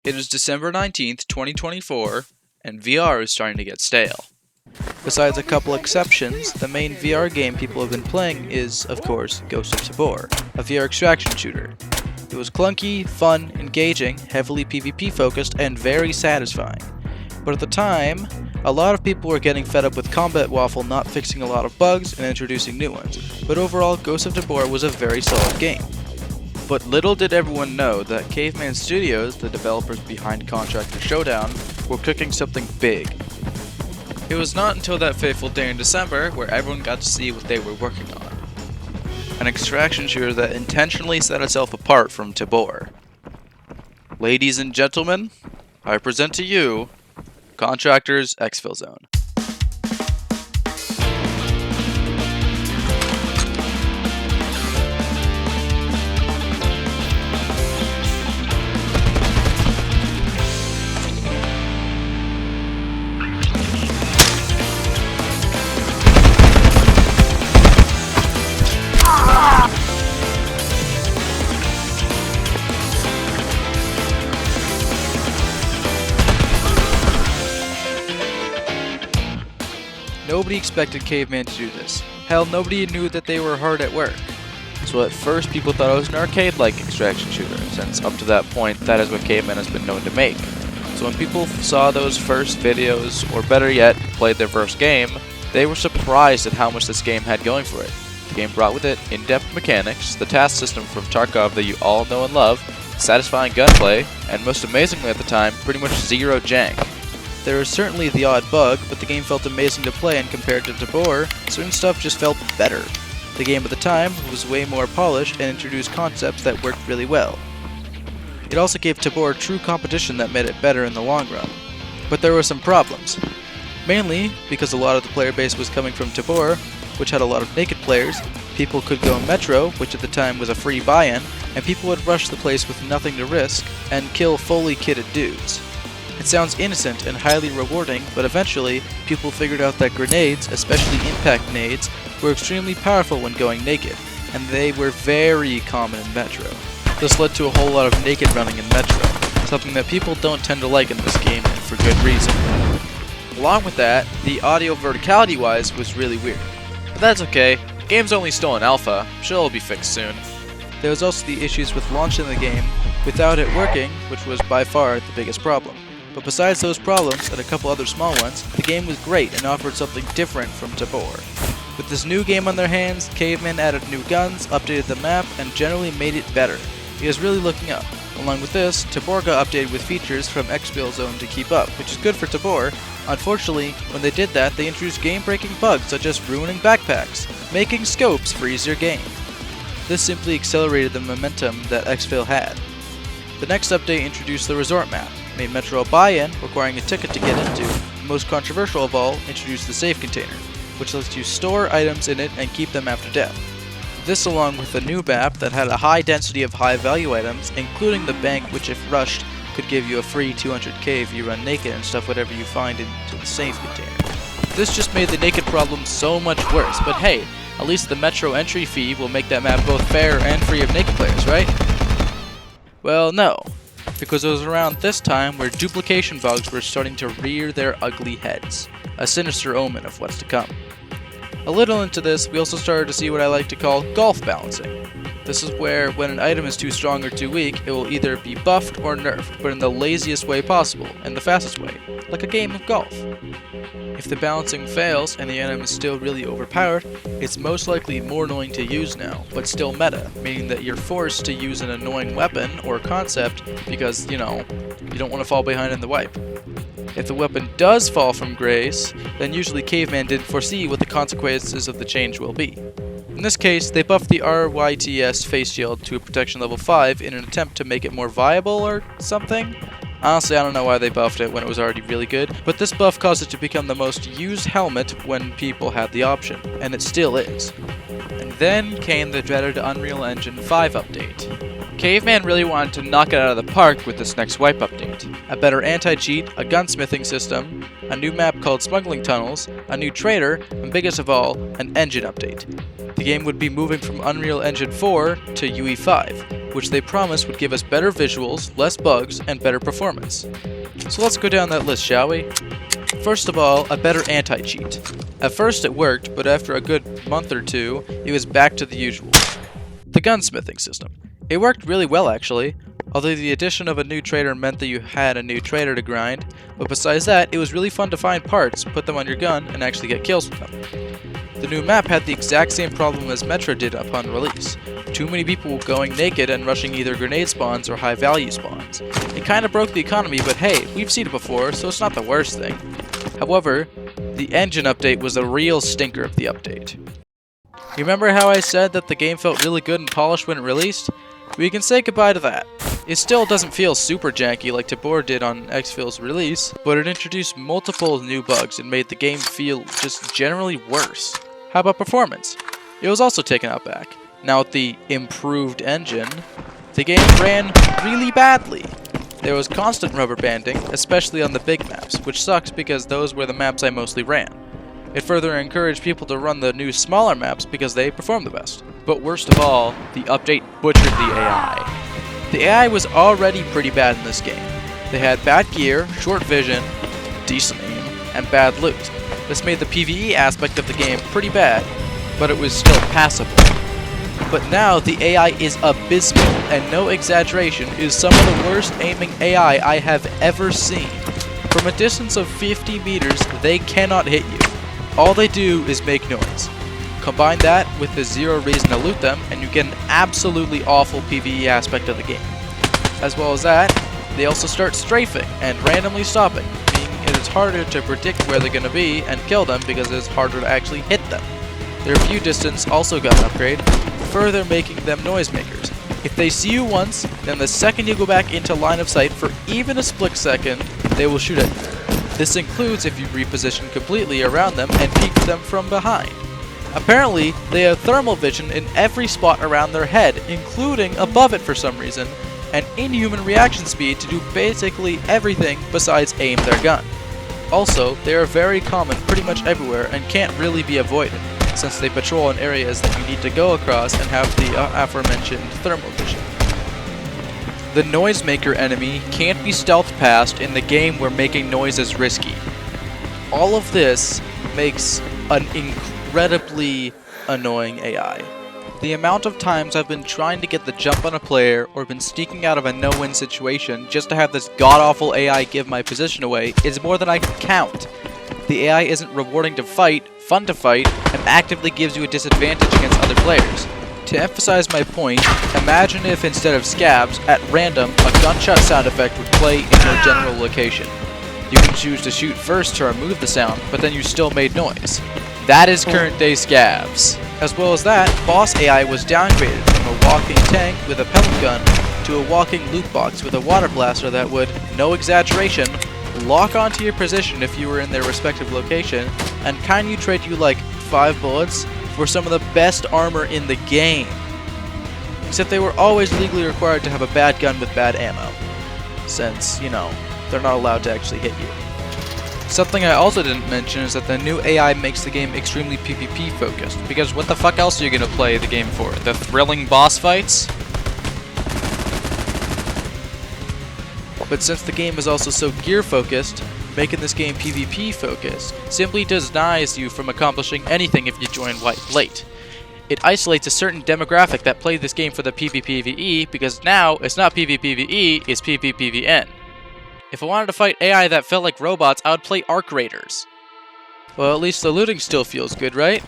It is December 19th, 2024, and VR is starting to get stale. Besides a couple exceptions, the main VR game people have been playing is, of course, Ghost of Tabor, a VR extraction shooter. It was clunky, fun, engaging, heavily PvP focused, and very satisfying. But at the time, a lot of people were getting fed up with Combat Waffle not fixing a lot of bugs and introducing new ones. But overall, Ghost of Tabor was a very solid game. But little did everyone know that Caveman Studios, the developers behind Contractor Showdown, were cooking something big. It was not until that fateful day in December where everyone got to see what they were working on. An extraction shooter that intentionally set itself apart from Tabor. Ladies and gentlemen, I present to you Contractor's Exfil Zone. Nobody expected Caveman to do this. Hell, nobody knew that they were hard at work. So at first people thought it was an arcade-like extraction shooter, since up to that point that is what Caveman has been known to make. So when people saw those first videos, or better yet, played their first game, they were surprised at how much this game had going for it. The game brought with it in-depth mechanics, the task system from Tarkov that you all know and love, satisfying gunplay, and most amazingly at the time, pretty much zero jank. There was certainly the odd bug, but the game felt amazing to play, and compared to Tabor, certain stuff just felt better. The game at the time was way more polished and introduced concepts that worked really well. It also gave Tabor true competition that made it better in the long run. But there were some problems. Mainly because a lot of the player base was coming from Tabor, which had a lot of naked players, people could go Metro, which at the time was a free buy-in, and people would rush the place with nothing to risk, and kill fully kitted dudes. It sounds innocent and highly rewarding, but eventually, people figured out that grenades, especially impact nades, were extremely powerful when going naked, and they were very common in Metro. This led to a whole lot of naked running in Metro, something that people don't tend to like in this game, and for good reason. Along with that, the audio verticality-wise was really weird. But that's okay, the game's only still in alpha, I'm sure it'll be fixed soon. There was also the issues with launching the game without it working, which was by far the biggest problem. But besides those problems, and a couple other small ones, the game was great and offered something different from Tabor. With this new game on their hands, Caveman added new guns, updated the map, and generally made it better. It was really looking up. Along with this, Tabor got updated with features from Exfil Zone to keep up, which is good for Tabor. Unfortunately, when they did that, they introduced game-breaking bugs such as ruining backpacks, making scopes freeze your game. This simply accelerated the momentum that Exfil had. The next update introduced the resort map, made Metro a buy-in, requiring a ticket to get into. The most controversial of all, introduced the safe container, which lets you store items in it and keep them after death. This along with a new map that had a high density of high-value items, including the bank, which if rushed, could give you a free 200k if you run naked and stuff whatever you find into the safe container. This just made the naked problem so much worse, but hey, at least the Metro entry fee will make that map both fair and free of naked players, right? Well, no, because it was around this time where duplication bugs were starting to rear their ugly heads, a sinister omen of what's to come. A little into this, we also started to see what I like to call golf balancing. This is where, when an item is too strong or too weak, it will either be buffed or nerfed, but in the laziest way possible, and the fastest way, like a game of golf. If the balancing fails and the item is still really overpowered, it's most likely more annoying to use now, but still meta, meaning that you're forced to use an annoying weapon or concept because, you don't want to fall behind in the wipe. If the weapon does fall from grace, then usually Caveman didn't foresee what the consequences of the change will be. In this case, they buffed the RYTS face shield to a protection level 5 in an attempt to make it more viable or something. Honestly, I don't know why they buffed it when it was already really good, but this buff caused it to become the most used helmet when people had the option, and it still is. And then came the dreaded Unreal Engine 5 update. Caveman really wanted to knock it out of the park with this next wipe update. A better anti-cheat, a gunsmithing system, a new map called Smuggling Tunnels, a new trader, and biggest of all, an engine update. The game would be moving from Unreal Engine 4 to UE5. which they promised would give us better visuals, less bugs, and better performance. So let's go down that list, shall we? First of all, a better anti-cheat. At first it worked, but after a good month or two, it was back to the usual. The gunsmithing system. It worked really well actually, although the addition of a new trader meant that you had a new trader to grind, but besides that, it was really fun to find parts, put them on your gun, and actually get kills with them. The new map had the exact same problem as Metro did upon release. Too many people going naked and rushing either grenade spawns or high value spawns. It kinda broke the economy, but hey, we've seen it before, so it's not the worst thing. However, the engine update was the real stinker of the update. You remember how I said that the game felt really good and polished when it released? We can say goodbye to that. It still doesn't feel super janky like Tabor did on Exfil's release, but it introduced multiple new bugs and made the game feel just generally worse. How about performance? It was also taken out back. Now with the improved engine, the game ran really badly. There was constant rubber banding, especially on the big maps, which sucks because those were the maps I mostly ran. It further encouraged people to run the new smaller maps because they perform the best. But worst of all, the update butchered the AI. The AI was already pretty bad in this game. They had bad gear, short vision, decent aim, and bad loot. This made the PvE aspect of the game pretty bad, but it was still passable. But now the AI is abysmal, and no exaggeration, is some of the worst aiming AI I have ever seen. From a distance of 50 meters, they cannot hit you. All they do is make noise. Combine that with the zero reason to loot them, and you get an absolutely awful PvE aspect of the game. As well as that, they also start strafing and randomly stopping, meaning it is harder to predict where they're going to be and kill them because it's harder to actually hit them. Their view distance also got an upgrade, further making them noisemakers. If they see you once, then the second you go back into line of sight for even a split second, they will shoot at you. This includes if you reposition completely around them and peek them from behind. Apparently, they have thermal vision in every spot around their head, including above it for some reason, and inhuman reaction speed to do basically everything besides aim their gun. Also, they are very common pretty much everywhere and can't really be avoided, since they patrol in areas that you need to go across and have the aforementioned thermal vision. The noisemaker enemy can't be stealth past in the game where making noise is risky. All of this makes an incredibly annoying AI. The amount of times I've been trying to get the jump on a player or been sneaking out of a no-win situation just to have this god-awful AI give my position away is more than I can count. The AI isn't rewarding to fight, fun to fight, and actively gives you a disadvantage against other players. To emphasize my point, imagine if instead of scabs, at random, a gunshot sound effect would play in your general location. You can choose to shoot first to remove the sound, but then you still made noise. That is current day scabs. As well as that, boss AI was downgraded from a walking tank with a pellet gun to a walking loot box with a water blaster that would, no exaggeration, lock onto your position if you were in their respective location, and kinda trade you like 5 bullets for some of the best armor in the game. Except they were always legally required to have a bad gun with bad ammo, since, you know, they're not allowed to actually hit you. Something I also didn't mention is that the new AI makes the game extremely PvP focused, because what the fuck else are you gonna play the game for? The thrilling boss fights? But since the game is also so gear focused, making this game PvP focused simply denies you from accomplishing anything if you join late. It isolates a certain demographic that played this game for the PvPvE because now it's not PvPvE, it's PvPvN. If I wanted to fight AI that felt like robots, I would play Arc Raiders. Well, at least the looting still feels good, right?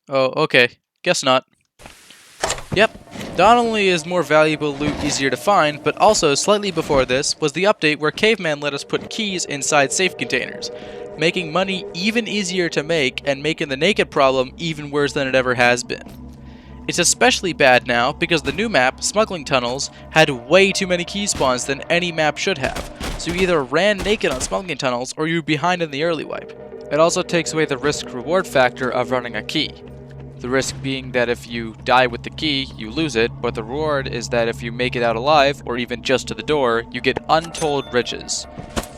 Oh, okay. Guess not. Yep. Not only is more valuable loot easier to find, but also slightly before this was the update where Caveman let us put keys inside safe containers, making money even easier to make and making the naked problem even worse than it ever has been. It's especially bad now because the new map, Smuggling Tunnels, had way too many key spawns than any map should have, so you either ran naked on Smuggling Tunnels or you were behind in the early wipe. It also takes away the risk-reward factor of running a key. The risk being that if you die with the key, you lose it, but the reward is that if you make it out alive, or even just to the door, you get untold riches.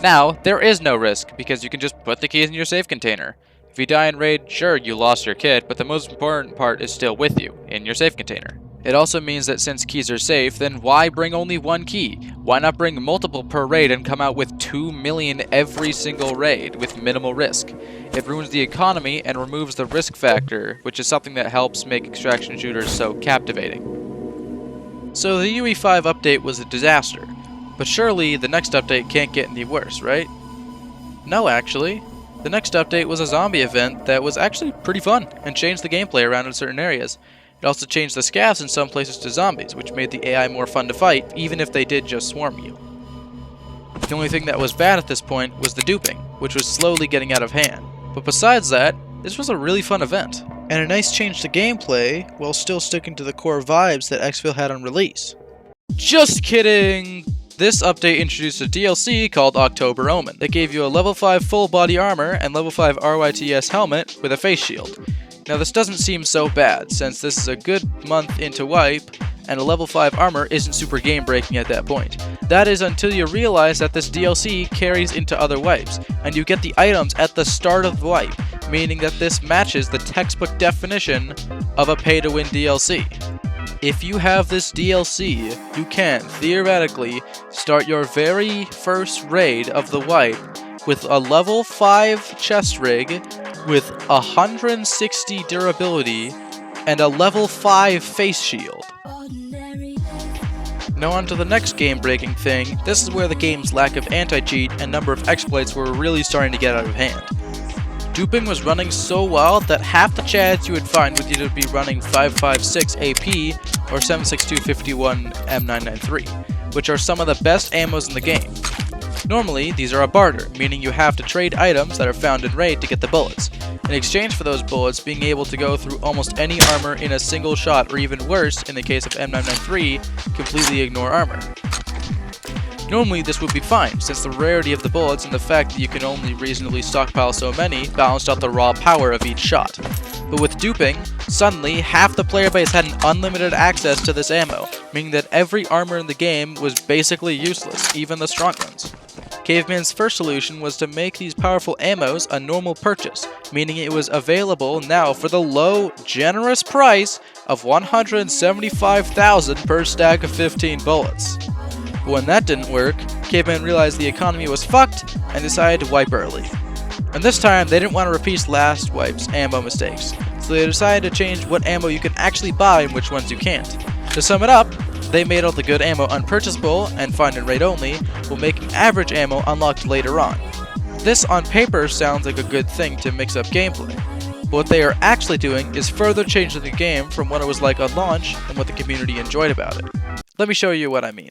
Now, there is no risk, because you can just put the keys in your safe container. If you die in raid, sure, you lost your kit, but the most important part is still with you, in your safe container. It also means that since keys are safe, then why bring only one key? Why not bring multiple per raid and come out with 2 million every single raid with minimal risk? It ruins the economy and removes the risk factor, which is something that helps make extraction shooters so captivating. So the UE5 update was a disaster, but surely the next update can't get any worse, right? No, actually. The next update was a zombie event that was actually pretty fun and changed the gameplay around in certain areas. It also changed the scavs in some places to zombies, which made the AI more fun to fight, even if they did just swarm you. The only thing that was bad at this point was the duping, which was slowly getting out of hand. But besides that, this was a really fun event, and a nice change to gameplay, while still sticking to the core vibes that Exfil had on release. Just kidding! This update introduced a DLC called October Omen that gave you a level 5 full body armor and level 5 RYTS helmet with a face shield. Now this doesn't seem so bad, since this is a good month into wipe, and a level 5 armor isn't super game breaking at that point. That is until you realize that this DLC carries into other wipes, and you get the items at the start of the wipe, meaning that this matches the textbook definition of a pay-to-win DLC. If you have this DLC, you can, theoretically, start your very first raid of the wipe with a level 5 chest rig, with 160 durability, and a level 5 face shield. Now on to the next game-breaking thing. This is where the game's lack of anti-cheat and number of exploits were really starting to get out of hand. Duping was running so well that half the chads you would find would either be running 5.56 AP or 7.6251 M993, which are some of the best ammos in the game. Normally, these are a barter, meaning you have to trade items that are found in raid to get the bullets, in exchange for those bullets being able to go through almost any armor in a single shot, or even worse, in the case of M993, completely ignore armor. Normally this would be fine, since the rarity of the bullets and the fact that you can only reasonably stockpile so many balanced out the raw power of each shot. But with duping, suddenly half the player base had an unlimited access to this ammo, meaning that every armor in the game was basically useless, even the strong ones. Caveman's first solution was to make these powerful ammos a normal purchase, meaning it was available now for the low, generous price of $175,000 per stack of 15 bullets. But when that didn't work, Caveman realized the economy was fucked and decided to wipe early. And this time, they didn't want to repeat last wipe's ammo mistakes, so they decided to change what ammo you can actually buy and which ones you can't. To sum it up, they made all the good ammo unpurchasable and find in raid only, while making average ammo unlocked later on. This on paper sounds like a good thing to mix up gameplay, but what they are actually doing is further changing the game from what it was like on launch and what the community enjoyed about it. Let me show you what I mean.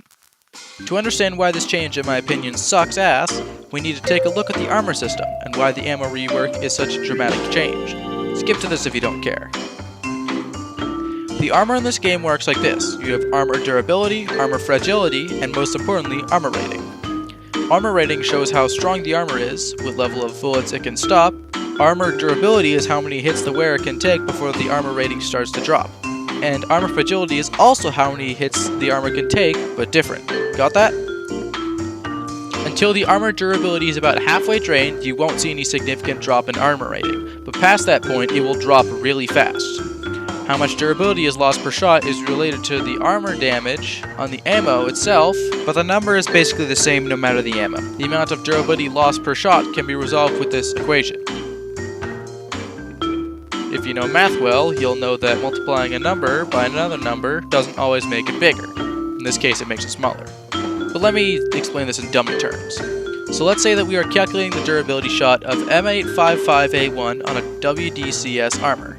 To understand why this change, in my opinion, sucks ass, we need to take a look at the armor system and why the ammo rework is such a dramatic change. Skip to this if you don't care. The armor in this game works like this. You have armor durability, armor fragility, and most importantly, armor rating. Armor rating shows how strong the armor is, what level of bullets it can stop. Armor durability is how many hits the wearer can take before the armor rating starts to drop. And armor fragility is also how many hits the armor can take, but different. Got that? Until the armor durability is about halfway drained, you won't see any significant drop in armor rating, but past that point it will drop really fast. How much durability is lost per shot is related to the armor damage on the ammo itself, but the number is basically the same no matter the ammo. The amount of durability lost per shot can be resolved with this equation. If you know math well, you'll know that multiplying a number by another number doesn't always make it bigger. In this case, it makes it smaller. But let me explain this in dummy terms. So let's say that we are calculating the durability shot of M855A1 on a WDCS armor.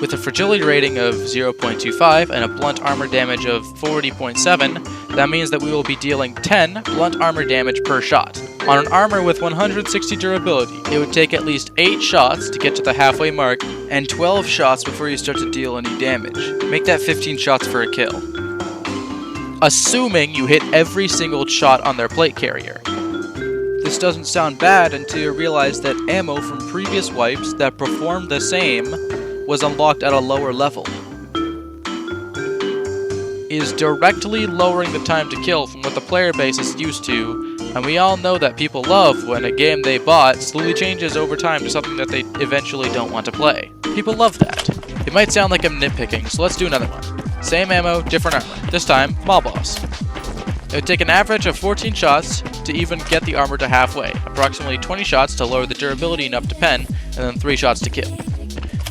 With a fragility rating of 0.25 and a blunt armor damage of 40.7, that means that we will be dealing 10 blunt armor damage per shot. On an armor with 160 durability, it would take at least 8 shots to get to the halfway mark, and 12 shots before you start to deal any damage. Make that 15 shots for a kill. Assuming you hit every single shot on their plate carrier. This doesn't sound bad until you realize that ammo from previous wipes that performed the same was unlocked at a lower level. Is directly lowering the time to kill from what the player base is used to, and we all know that people love when a game they bought slowly changes over time to something that they eventually don't want to play. People love that. It might sound like I'm nitpicking, so let's do another one. Same ammo, different armor. This time, Mall Boss. It would take an average of 14 shots to even get the armor to halfway, approximately 20 shots to lower the durability enough to pen, and then 3 shots to kill.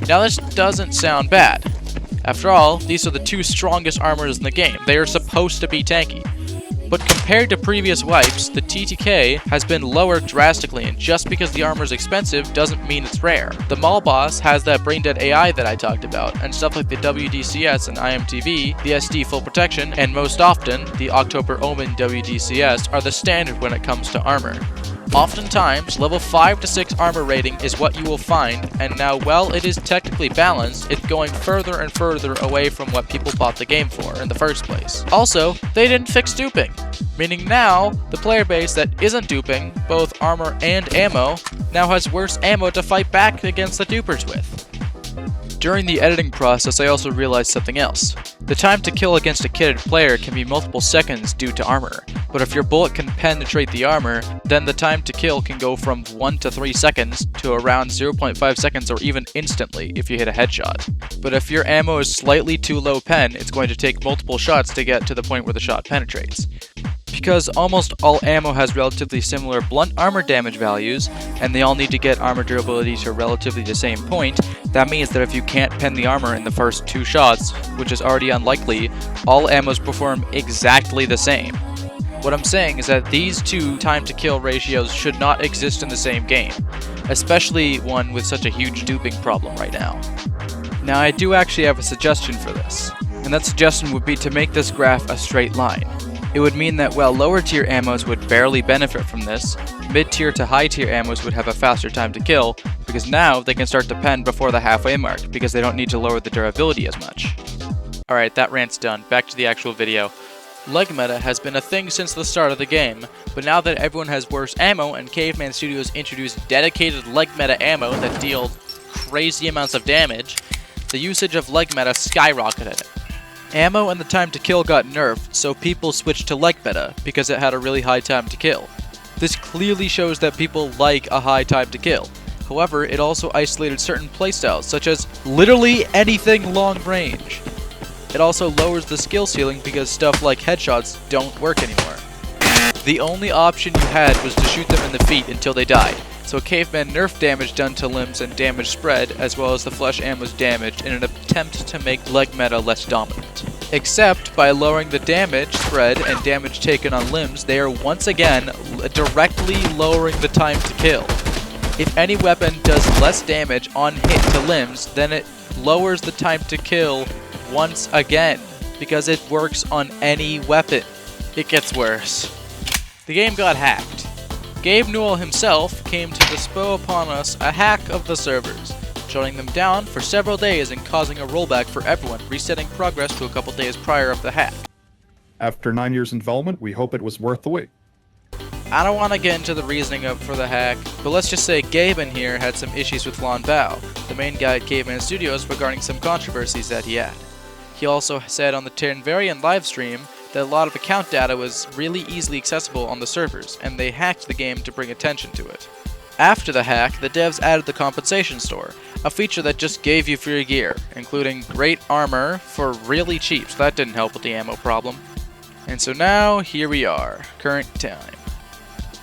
Now this doesn't sound bad. After all, these are the 2 strongest armors in the game. They are supposed to be tanky. But compared to previous wipes, the TTK has been lowered drastically, and just because the armor is expensive doesn't mean it's rare. The Mall Boss has that brain-dead AI that I talked about, and stuff like the WDCS and IMTV, the SD full protection, and most often, the October Omen WDCS are the standard when it comes to armor. Oftentimes, level 5 to 6 armor rating is what you will find, and now while it is technically balanced, it's going further and further away from what people bought the game for in the first place. Also, they didn't fix duping, meaning now, the player base that isn't duping, both armor and ammo, now has worse ammo to fight back against the dupers with. During the editing process, I also realized something else. The time to kill against a kitted player can be multiple seconds due to armor, but if your bullet can penetrate the armor, then the time to kill can go from 1 to 3 seconds to around 0.5 seconds or even instantly if you hit a headshot. But if your ammo is slightly too low pen, it's going to take multiple shots to get to the point where the shot penetrates. Because almost all ammo has relatively similar blunt armor damage values, and they all need to get armor durability to relatively the same point, that means that if you can't pen the armor in the first 2 shots, which is already unlikely, all ammos perform exactly the same. What I'm saying is that these 2 time to kill ratios should not exist in the same game, especially one with such a huge duping problem right now. Now I do actually have a suggestion for this, and that suggestion would be to make this graph a straight line. It would mean that while lower tier ammos would barely benefit from this, mid tier to high tier ammos would have a faster time to kill, because now they can start to pen before the halfway mark, because they don't need to lower the durability as much. Alright, that rant's done. Back to the actual video. Leg meta has been a thing since the start of the game, but now that everyone has worse ammo and Caveman Studios introduced dedicated leg meta ammo that deal crazy amounts of damage, the usage of leg meta skyrocketed. Ammo and the time to kill got nerfed, so people switched to leg meta because it had a really high time to kill. This clearly shows that people like a high time to kill. However, it also isolated certain playstyles, such as literally anything long range. It also lowers the skill ceiling because stuff like headshots don't work anymore. The only option you had was to shoot them in the feet until they died, so Caveman nerfed damage done to limbs and damage spread, as well as the flesh ammo's damage in an attempt to make leg meta less dominant. Except, by lowering the damage spread and damage taken on limbs, they are once again directly lowering the time to kill. If any weapon does less damage on hit to limbs, then it lowers the time to kill once again, because it works on any weapon. It gets worse. The game got hacked. Gabe Newell himself came to bestow upon us a hack of the servers, shutting them down for several days and causing a rollback for everyone, resetting progress to a couple days prior of the hack. After 9 years in development, we hope it was worth the wait. I don't want to get into the reasoning for the hack, but let's just say Gabe in here had some issues with Lon Bao, the main guy at Caveman Studios, regarding some controversies that he had. He also said on the Turnvarian livestream that a lot of account data was really easily accessible on the servers, and they hacked the game to bring attention to it. After the hack, the devs added the compensation store, a feature that just gave you free gear, including great armor for really cheap, so that didn't help with the ammo problem. And so now, here we are, current time.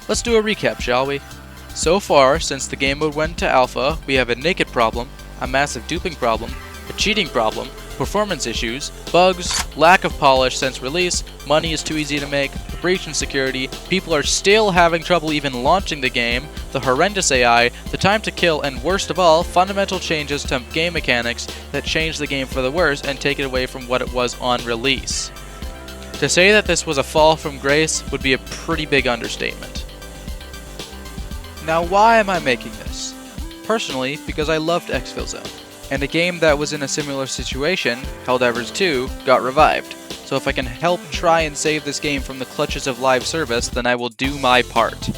Let's do a recap, shall we? So far, since the game mode went to alpha, we have a naked problem, a massive duping problem, a cheating problem, performance issues, bugs, lack of polish since release, money is too easy to make, a breach in security, people are still having trouble even launching the game, the horrendous AI, the time to kill, and worst of all, fundamental changes to game mechanics that change the game for the worse and take it away from what it was on release. To say that this was a fall from grace would be a pretty big understatement. Now why am I making this? Personally, because I loved Exfil Zone, and a game that was in a similar situation, Helldivers 2, got revived. So if I can help try and save this game from the clutches of live service, then I will do my part.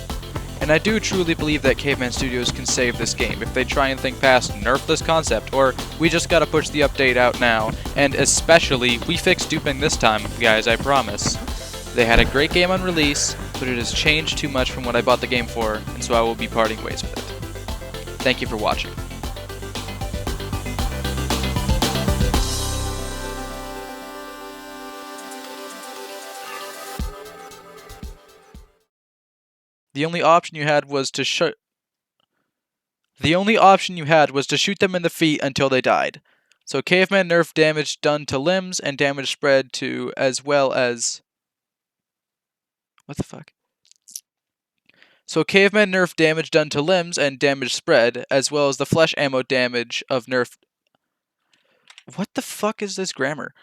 And I do truly believe that Caveman Studios can save this game if they try and think past nerf this concept, or we just gotta push the update out now, and especially, we fix duping this time, guys, I promise. They had a great game on release, but it has changed too much from what I bought the game for, and so I will be parting ways with it. Thank you for watching. The only option you had was to shoot them in the feet until they died. So caveman nerf damage done to limbs and damage spread to as well as... What the fuck? So caveman nerf damage done to limbs and damage spread, as well as the flesh ammo damage of nerf... What the fuck is this grammar?